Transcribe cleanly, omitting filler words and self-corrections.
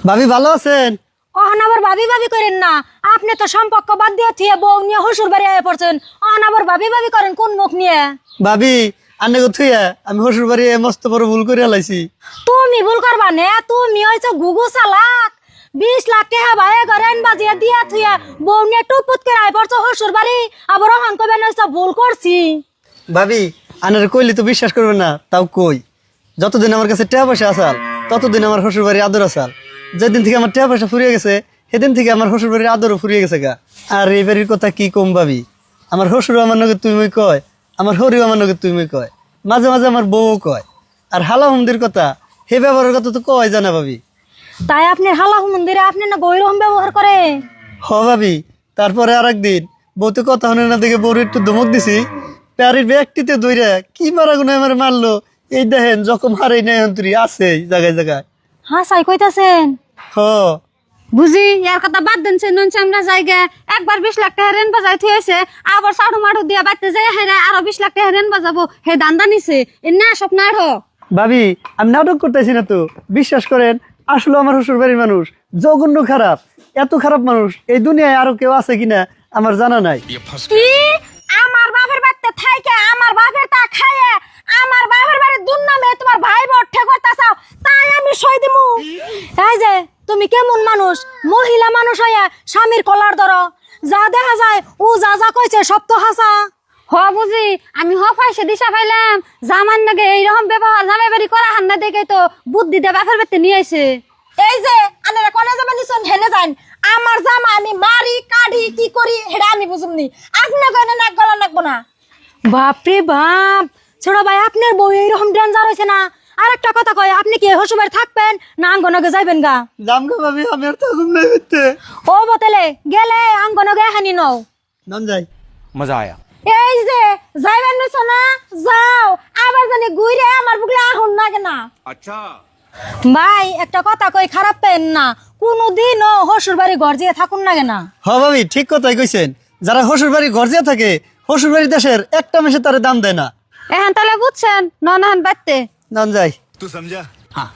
ভাবি ভালো আছেন? অহন আবার ভাবি ভাবি করেন না। আপনি তো সম্পর্ক বাদ দিয়ে থিয়ে বউ নিয়ে শ্বশুর বাড়ি আয় পড়ছেন। অহন আবার ভাবি ভাবি করেন কোন মুখ নিয়ে? ভাবি আন্নে থুইয়া আমি শ্বশুর বাড়ি মস্ত বড় ভুল করে লাইছি। তুমি ভুল করবা না, তুমি হয়েছো গুগু চালাক। 20 লাখ টাকা ভাইয়ে করেন বাজিয়ে দিয়া থুয়া বউ নিয়ে টুপুত করে আয় পড়ছো শ্বশুর বাড়ি, আবার অহন কবে না ভুল করছি। ভাবি আন্নার কইলি তো বিশ্বাস করবে না, তাও কই যতদিন আমার কাছে টাকা পয়সা আসাল ততদিন আমার শ্বশুর বাড়ি আদর আসাল। যেদিন থেকে আমার টাকা পয়সা ফুরিয়ে গেছে সেদিন থেকে আমার শ্বশুর বাড়ির আদরও ফুরিয়ে গেছে গা। আর এই বাড়ির কথা কি কম ভাবি, আমার শ্বশুর আমার নগে তুমি কয়, আমার হরিও আমার নগে তুমি কয়, মাঝে মাঝে আমার বউও কয়। আর হালা হুমদির কথা হে ব্যবহারের কথা তো কয় জানা ভাবি। তাই আপনি হালাহু মন্দিরে আপনি না গৈরম ব্যবহার করে? হ ভাবি, তারপরে আর একদিন বউতে কথা শুনে না দেখে বউর একটু ধমক দিছি, প্যারির ব্যক্তিতে দইরা কি মারা গুনে আমার মারলো। এই দেখেন যখন হারাই নাই অন্তরি আছে জায়গায় জায়গায়। হ্যাঁ সাই কইতাছেন? হ বুঝি ইয়ার কথা বাদ দেন নুন চামড়া জায়গা একবার 20 লাখ টাকা রেন বাজাই থুয়েছে, আবার সাড়ু মাড়ু দিয়া বাড়তে যাই হেরা আরো 20 লাখ টাকা রেন বাজাবো, হে দান্দা নিছে না সব না হ। ভাবি আমি নাটক করতেছি না তো, বিশ্বাস করেন আসলে আমার শ্বশুর বাড়ির মানুষ জঘন্য খারাপ। এত খারাপ মানুষ এই দুনিয়ায় আরো কেউ আছে কিনা আমার জানা নাই। কি আমার বাপের বাড়িতে থাইকে আমার বাপের তা খায় আমার বাপের বাড়ির দুর্নামে তোমার ভাই বটে করতাছাও, তাই আমি সই দিমু? এই যে তুমি কেমন মানুষ, মহিলা মানুষ হইয়া স্বামীর কলার ধরো। যা দেখা যায় ও যা যা কইছে সব তো হাসা। হ বুঝি আমি হ পাইছে দিশা পাইলাম, জামান নাগে এইরকম ব্যবহার জামাই বাড়ি করা হান্না দেখে তো বুদ্ধি দে বাপের বাড়িতে নিয়ে আইছে। এই যে আনারা কোনে যাবেন নিছন হেনে যান, আমার জামা আমি মারি কাঢি কি করি হেডা আমি বুঝুমনি, আপনি কইনা নাক গলা নাকবো না। বাপরে বাপ, ছোট ভাই আপনার বউ এইরকম ডেঞ্জার হয়েছে না। আর একটা কথা কয়, আপনি কি শ্বশুর বাড়ি থাকবেন না আঙ্গনগে যাইবেন গা? জাম গো ভাবি, আমি আর থাকুম নাই করতে। ও বতলে গেলে আঙ্গনগে হানি নও নাম যাই। मजा आया। এই যে যাইবেন নিছ না, যাও আবার জানি ঘুরে আমার বুকলে আহুন না কেনা। अच्छा ভাই একটা কথা কই, খারাপ পেন না, কোনদিনও শ্বশুর বাড়ি ঘর দিয়ে থাকুন না কেনা। হ ভাবি ঠিক কথাই কইছেন, যারা শ্বশুর বাড়ি গর্জিয়া থাকে শ্বশুর বাড়ি দেশের একটা মেসে তারে দাম দেয় না। এখন তাহলে বুঝছেন নন বাড়তে নাম যাই। तू समझा? हाँ।